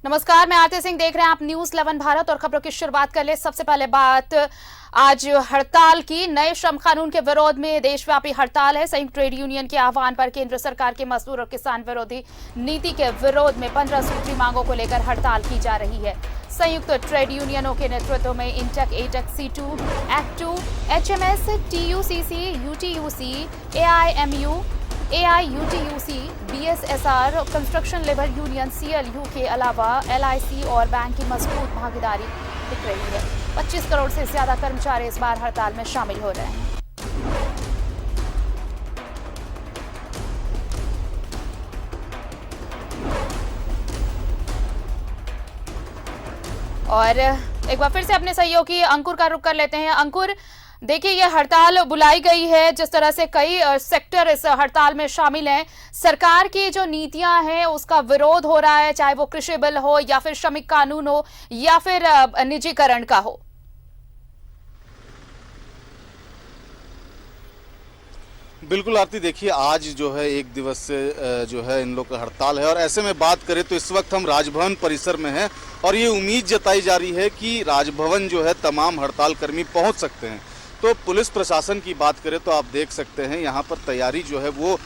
नमस्कार, मैं आरती सिंह, देख रहे हैं आप न्यूज 11 भारत और खबरों की शुरुआत कर ले। सबसे पहले बात आज हड़ताल की। नए श्रम कानून के विरोध में देशव्यापी हड़ताल है। संयुक्त ट्रेड यूनियन के आह्वान पर केंद्र सरकार के मजदूर और किसान विरोधी नीति के विरोध में 15 सूत्री मांगों को लेकर हड़ताल की जा रही है। संयुक्त ट्रेड यूनियनों के नेतृत्व में INTUC, AITUC, C2, एक्ट2, HMS, TUCC, UTUC, AIMU, AIUTUC, BSSR, construction labour union CLU के अलावा LIC और बैंक की मजबूत भागीदारी दिख रही है। 25 करोड़ से ज्यादा कर्मचारी इस बार हड़ताल में शामिल हो रहे हैं। और एक बार फिर से अपने सहयोगी अंकुर का रुख कर लेते हैं। अंकुर, देखिए, ये हड़ताल बुलाई गई है, जिस तरह से कई सेक्टर इस हड़ताल में शामिल हैं। सरकार की जो नीतियां हैं उसका विरोध हो रहा है, चाहे वो कृषि बिल हो या फिर श्रमिक कानून हो या फिर निजीकरण का हो। बिल्कुल आरती, देखिए आज जो है एक दिवस से जो है इन लोग का हड़ताल है और ऐसे में बात करें तो इस वक्त हम राजभवन परिसर में हैं और ये उम्मीद जताई जा रही है कि राजभवन जो है तमाम हड़ताल कर्मी पहुंच सकते हैं। तो पुलिस प्रशासन की बात करें तो आप देख सकते हैं यहाँ पर तैयारी जो है वो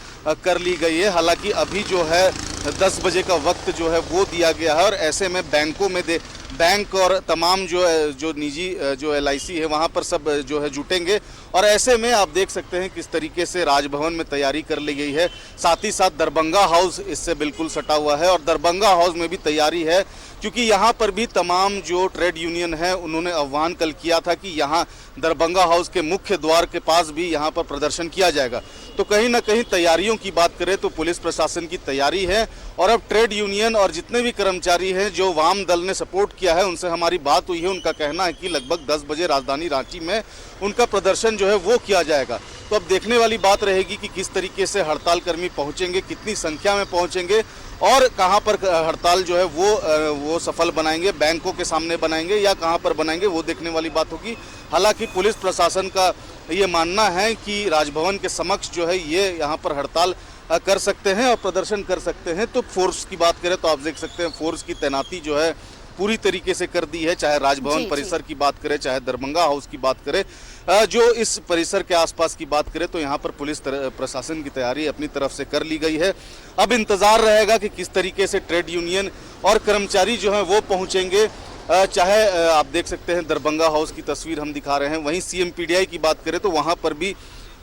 कर ली गई है। हालांकि अभी जो है 10 बजे का वक्त जो है वो दिया गया है और ऐसे में बैंकों में बैंक और तमाम जो निजी जो LIC है वहाँ पर सब जो है जुटेंगे और ऐसे में आप देख सकते हैं किस तरीके से राजभवन में तैयारी कर ली गई है। साथ ही साथ दरभंगा हाउस इससे बिल्कुल सटा हुआ है और दरभंगा हाउस में भी तैयारी है, क्योंकि यहाँ पर भी तमाम जो ट्रेड यूनियन है उन्होंने आह्वान कल किया था कि यहाँ दरभंगा हाउस के मुख्य द्वार के पास भी यहाँ पर प्रदर्शन किया जाएगा। तो कहीं ना कहीं तैयारियों की बात करें तो पुलिस प्रशासन की तैयारी है और अब ट्रेड यूनियन और जितने भी कर्मचारी हैं जो वाम दल ने सपोर्ट किया है उनसे हमारी बात हुई है। उनका कहना है कि लगभग 10 बजे राजधानी रांची में उनका प्रदर्शन जो है वो किया जाएगा। तो अब देखने वाली बात रहेगी कि किस तरीके से हड़ताल कर्मी पहुंचेंगे, कितनी संख्या में पहुंचेंगे और कहां पर हड़ताल जो है वो सफल बनाएंगे, बैंकों के सामने बनाएंगे या कहां पर बनाएंगे, वो देखने वाली बात होगी। हालांकि पुलिस प्रशासन का ये मानना है कि राजभवन के समक्ष जो है ये यहाँ पर हड़ताल कर सकते हैं और प्रदर्शन कर सकते हैं। तो फोर्स की बात करें तो आप देख सकते हैं फोर्स की तैनाती जो है पूरी तरीके से कर दी है। चाहे राजभवन परिसर की बात करें, चाहे दरभंगा हाउस की बात करें, जो इस परिसर के आसपास की बात करें तो यहाँ पर पुलिस प्रशासन की तैयारी अपनी तरफ से कर ली गई है। अब इंतजार रहेगा कि किस तरीके से ट्रेड यूनियन और कर्मचारी जो हैं वो पहुँचेंगे। चाहे आप देख सकते हैं दरभंगा हाउस की तस्वीर हम दिखा रहे हैं, वहीं CMPDI की बात करें तो वहाँ पर भी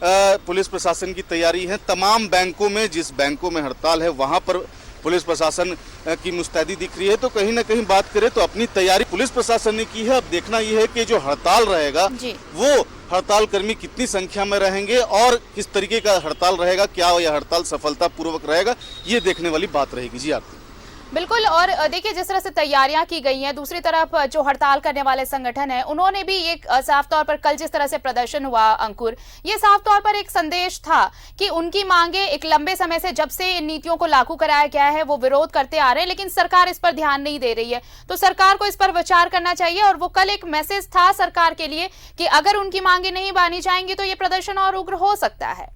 पुलिस प्रशासन की तैयारी है। तमाम बैंकों में, जिस बैंकों में हड़ताल है वहाँ पर पुलिस प्रशासन की मुस्तैदी दिख रही है। तो कहीं ना कहीं बात करें तो अपनी तैयारी पुलिस प्रशासन ने की है। अब देखना यह है कि जो हड़ताल रहेगा वो हड़ताल कर्मी कितनी संख्या में रहेंगे और किस तरीके का हड़ताल रहेगा, क्या यह हड़ताल सफलतापूर्वक रहेगा, ये देखने वाली बात रहेगी। जी आरती। बिल्कुल, और देखिए जिस तरह से तैयारियां की गई हैं, दूसरी तरफ जो हड़ताल करने वाले संगठन हैं उन्होंने भी एक साफ तौर पर कल जिस तरह से प्रदर्शन हुआ अंकुर, ये साफ तौर पर एक संदेश था कि उनकी मांगे एक लंबे समय से, जब से इन नीतियों को लागू कराया गया है, वो विरोध करते आ रहे हैं, लेकिन सरकार इस पर ध्यान नहीं दे रही है। तो सरकार को इस पर विचार करना चाहिए और वो कल एक मैसेज था सरकार के लिए कि अगर उनकी मांगे नहीं मानी जाएंगी तो ये प्रदर्शन और उग्र हो सकता है।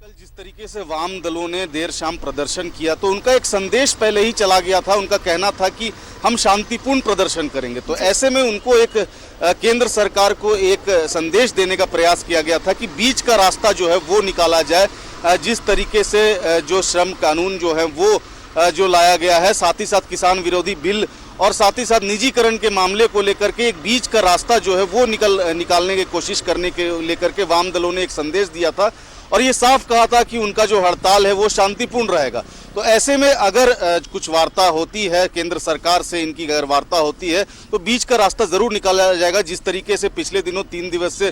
कल जिस तरीके से वाम दलों ने देर शाम प्रदर्शन किया तो उनका एक संदेश पहले ही चला गया था। उनका कहना था कि हम शांतिपूर्ण प्रदर्शन करेंगे। तो ऐसे में उनको एक केंद्र सरकार को एक संदेश देने का प्रयास किया गया था कि बीच का रास्ता जो है वो निकाला जाए। जिस तरीके से जो श्रम कानून जो है वो जो लाया गया है, साथ ही साथ किसान विरोधी बिल और साथ ही साथ निजीकरण के मामले को लेकर के एक बीच का रास्ता जो है वो निकालने की कोशिश करने के लेकर के वाम दलों ने एक संदेश दिया था और ये साफ कहा था कि उनका जो हड़ताल है वो शांतिपूर्ण रहेगा। तो ऐसे में अगर कुछ वार्ता होती है केंद्र सरकार से, इनकी अगर वार्ता होती है तो बीच का रास्ता जरूर निकाला जाएगा। जिस तरीके से पिछले दिनों 3 दिवस से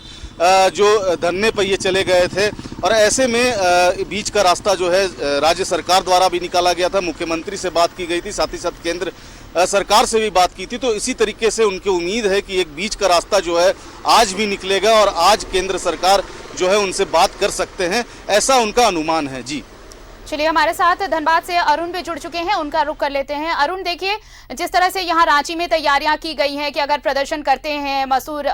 जो धरने पर ये चले गए थे और ऐसे में बीच का रास्ता जो है राज्य सरकार द्वारा भी निकाला गया था, मुख्यमंत्री से बात की गई थी, साथ ही साथ केंद्र सरकार से भी बात की थी। तो इसी तरीके से उनकी उम्मीद है कि एक बीच का रास्ता जो है आज भी निकलेगा और आज केंद्र सरकार जो है उनसे बात कर सकते हैं, ऐसा उनका अनुमान है। जी चलिए, हमारे साथ धनबाद से अरुण भी जुड़ चुके हैं, उनका रुख कर लेते हैं। अरुण, देखिए, जिस तरह से यहाँ रांची में तैयारियां की गई हैं कि अगर प्रदर्शन करते हैं मजदूर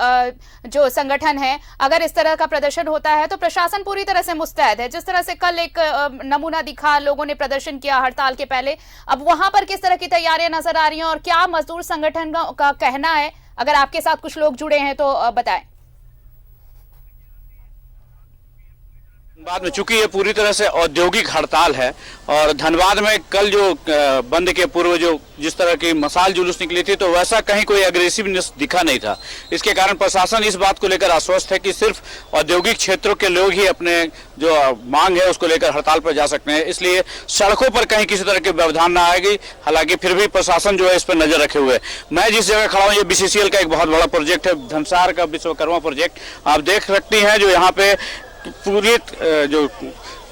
जो संगठन है, अगर इस तरह का प्रदर्शन होता है तो प्रशासन पूरी तरह से मुस्तैद है। जिस तरह से कल एक नमूना दिखा, लोगों ने प्रदर्शन किया हड़ताल के पहले, अब वहां पर किस तरह की तैयारियां नजर आ रही हैं और क्या मजदूर संगठन का कहना है? अगर आपके साथ कुछ लोग जुड़े हैं तो बताएं। धनबाद में चूंकि ये पूरी तरह से औद्योगिक हड़ताल है और धनबाद में कल जो बंद के पूर्व जो जिस तरह की मसाल जुलूस निकली थी तो वैसा कहीं कोई एग्रेसिवनेस दिखा नहीं था। इसके कारण प्रशासन इस बात को लेकर आश्वस्त है कि सिर्फ औद्योगिक क्षेत्रों के लोग ही अपने जो मांग है उसको लेकर हड़ताल पर जा सकते हैं, इसलिए सड़कों पर कहीं किसी तरह की व्यवधान न आएगी। हालांकि फिर भी प्रशासन जो है इस पर नजर रखे हुए है। मैं जिस जगह खड़ा हूँ ये BCCL का एक बहुत बड़ा प्रोजेक्ट है, धनसार का विश्वकर्मा प्रोजेक्ट। आप देख सकती हैं जो यहाँ पे पूरी जो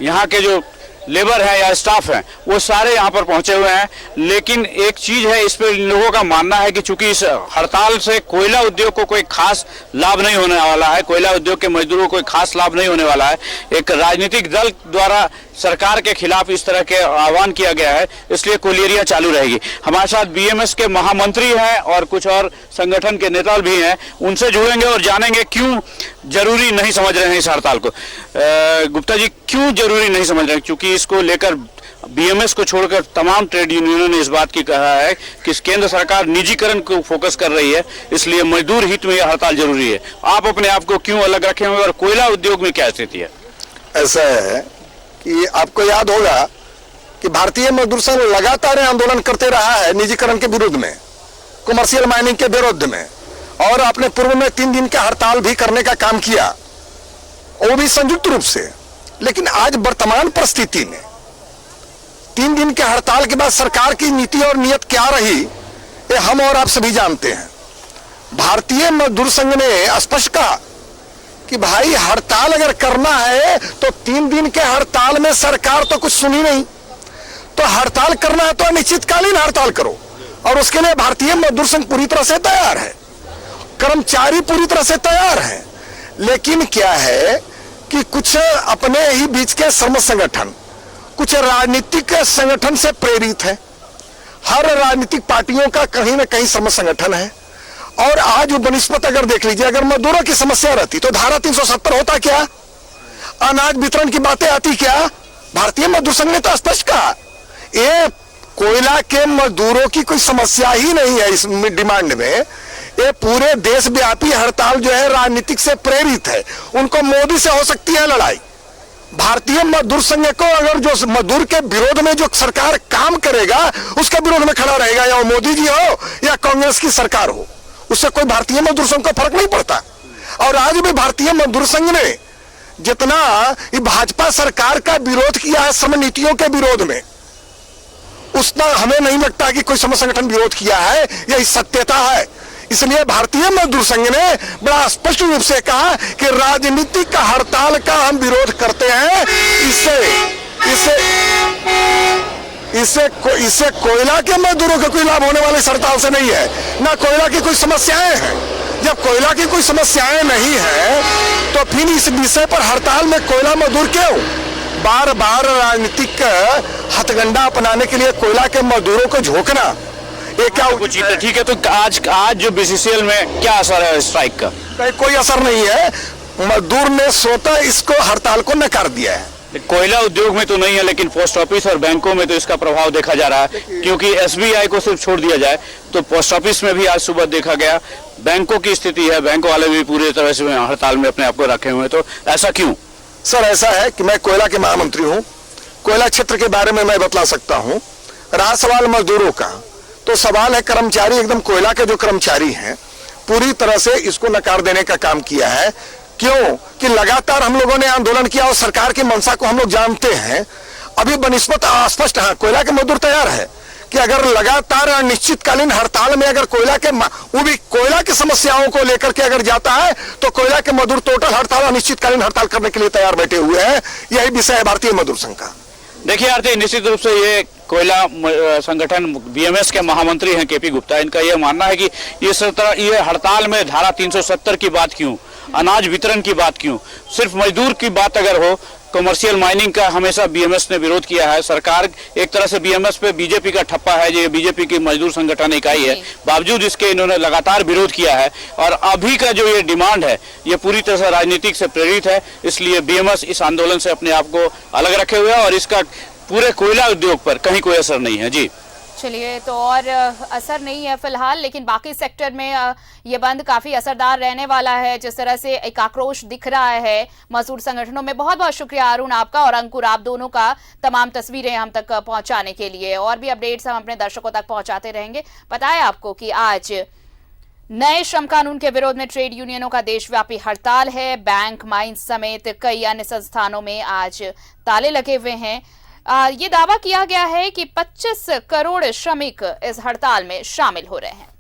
यहाँ के जो लेबर है या स्टाफ है वो सारे यहाँ पर पहुंचे हुए हैं। लेकिन एक चीज है, इस पे इन लोगों का मानना है कि चूंकि इस हड़ताल से कोयला उद्योग को कोई खास लाभ नहीं होने वाला है, कोयला उद्योग के मजदूरों को कोई खास लाभ नहीं होने वाला है। एक राजनीतिक दल द्वारा सरकार के खिलाफ इस तरह के आह्वान किया गया है, इसलिए कोयलियरियां चालू रहेगी। हमारे साथ BMS के महामंत्री हैं और कुछ और संगठन के नेता भी हैं, उनसे जुड़ेंगे और जानेंगे क्यों जरूरी नहीं समझ रहे हैं इस हड़ताल को। गुप्ता जी, क्यों जरूरी नहीं समझ रहे हैं? क्योंकि इसको लेकर BMS को छोड़कर तमाम ट्रेड यूनियनों ने इस बात की कहा है कि केंद्र सरकार निजीकरण को फोकस कर रही है, इसलिए मजदूर हित में यह हड़ताल जरूरी है। आप अपने आप को क्यों अलग रखे हुए और कोयला उद्योग में क्या स्थिति है? ऐसा है कि आपको याद होगा कि भारतीय मजदूर संघ लगातार आंदोलन करते रहा है निजीकरण के विरुद्ध में, कमर्शियल माइनिंग के विरुद्ध में, और आपने पूर्व में 3 दिन का हड़ताल भी करने का काम किया, वो भी संयुक्त रूप से। लेकिन आज वर्तमान परिस्थिति में 3 दिन के हड़ताल के बाद सरकार की नीति और नीयत क्या रही, ये हम और आप सभी जानते हैं। भारतीय मजदूर संघ ने स्पष्ट कहा कि भाई हड़ताल अगर करना है तो 3 दिन के हड़ताल में सरकार तो कुछ सुनी नहीं, तो हड़ताल करना है तो अनिश्चितकालीन हड़ताल करो, और उसके लिए भारतीय मजदूर संघ पूरी तरह से तैयार है, कर्मचारी पूरी तरह से तैयार है। लेकिन क्या है कि कुछ अपने ही बीच के श्रम संगठन, कुछ राजनीतिक संगठन से प्रेरित है। हर राजनीतिक पार्टियों का कहीं ना कहीं श्रम संगठन है। और आज वो बनस्पत अगर देख लीजिए, अगर मजदूरों की समस्या रहती तो धारा 370 होता क्या, अनाज वितरण की बातें आती क्या? भारतीय मजदूर संघ ने तो स्पष्ट कहा ये कोयला के मजदूरों की कोई समस्या ही नहीं है इस डिमांड में। ये पूरे देशव्यापी हड़ताल जो है राजनीतिक से प्रेरित है, उनको मोदी से हो सकती है लड़ाई। भारतीय मजदूर संघ को अगर जो मजदूर के विरोध में जो सरकार काम करेगा उसके विरोध में खड़ा रहेगा, या वो मोदी जी हो या कांग्रेस की सरकार हो, उससे कोई भारतीय मजदूर संघ को फर्क नहीं पड़ता। और आज भी भारतीय मजदूर संघ ने जितना भाजपा सरकार का विरोध किया है श्रम नीतियों के विरोध में, उतना हमें नहीं लगता कि कोई श्रम संगठन विरोध किया है, यही सत्यता है। इसलिए भारतीय मजदूर संघ ने बड़ा स्पष्ट रूप से कहा कि राजनीतिक हड़ताल का हम विरोध करते हैं। इससे कोयला के मजदूरों को कोई लाभ होने वाले इस हड़ताल से नहीं है, ना कोयला की कोई समस्याएं हैं। जब कोयला की कोई समस्याएं नहीं है तो फिर इस विषय पर हड़ताल में कोयला मजदूर क्यों? बार बार राजनीतिक हथकंडा अपनाने के लिए कोयला के मजदूरों को झोंकना, ये क्या कुछ? ठीक है, तो आज जो BCCL में क्या असर है स्ट्राइक का? कोई असर नहीं है। मजदूर ने स्वतः इसको हड़ताल को नकार दिया है। कोयला उद्योग में तो नहीं है, लेकिन पोस्ट ऑफिस और बैंकों में तो इसका प्रभाव देखा जा रहा है, क्योंकि SBI को सिर्फ छोड़ दिया जाए तो पोस्ट ऑफिस में भी आज सुबह देखा गया बैंकों की स्थिति है, बैंक वाले भी पूरी तरह से हड़ताल में अपने आप को रखे हुए हैं। तो ऐसा क्यों? सर, ऐसा है कि मैं कोयला के महामंत्री हूँ, कोयला क्षेत्र के बारे में मैं बतला सकता हूँ। रहा सवाल मजदूरों का, तो सवाल है कर्मचारी, एकदम कोयला के जो कर्मचारी हैं पूरी तरह से इसको नकार देने का काम किया है। क्यों कि लगातार हम लोगों ने आंदोलन किया और सरकार की मंशा को हम लोग जानते हैं। अभी बनिस्बत स्पष्ट है, कोयला के मजदूर तैयार है कि अगर लगातार अनिश्चितकालीन हड़ताल में अगर कोयला के वो भी कोयला की समस्याओं को लेकर के अगर जाता है तो कोयला के मजदूर टोटल हड़ताल अनिश्चितकालीन हड़ताल करने के लिए तैयार बैठे हुए हैं। यही विषय है भारतीय मजदूर संघ का। देखिए आरती, निश्चित रूप से ये कोयला संगठन BMS के महामंत्री हैं KP गुप्ता, इनका यह मानना है कि ये हड़ताल में धारा 370 की बात क्यों, अनाज वितरण की बात क्यों, सिर्फ मजदूर की बात अगर हो कमर्शियल माइनिंग का हमेशा बीएमएस ने विरोध किया है। सरकार एक तरह से बीएमएस पे बीजेपी का ठप्पा है, जो बीजेपी की मजदूर संगठन इकाई है, बावजूद इसके इन्होंने लगातार विरोध किया है। और अभी का जो ये डिमांड है ये पूरी तरह से राजनीतिक से प्रेरित है, इसलिए बीएमएस इस आंदोलन से अपने आप को अलग रखे हुए है और इसका पूरे कोयला उद्योग पर कहीं कोई असर नहीं है। जी चलिए, तो और असर नहीं है फिलहाल, लेकिन बाकी सेक्टर में ये बंद काफी असरदार रहने वाला है। जिस तरह से एक आक्रोश दिख रहा है मजदूर संगठनों में। बहुत बहुत शुक्रिया अरुण आपका और अंकुर, आप दोनों का तमाम तस्वीरें हम तक पहुंचाने के लिए। और भी अपडेट्स हम अपने दर्शकों तक पहुंचाते रहेंगे। बताएं आपको कि आज नए श्रम कानून के विरोध में ट्रेड यूनियनों का देशव्यापी हड़ताल है। बैंक, माइंस समेत कई अन्य संस्थानों में आज ताले लगे हुए हैं। ये दावा किया गया है कि 25 करोड़ श्रमिक इस हड़ताल में शामिल हो रहे हैं।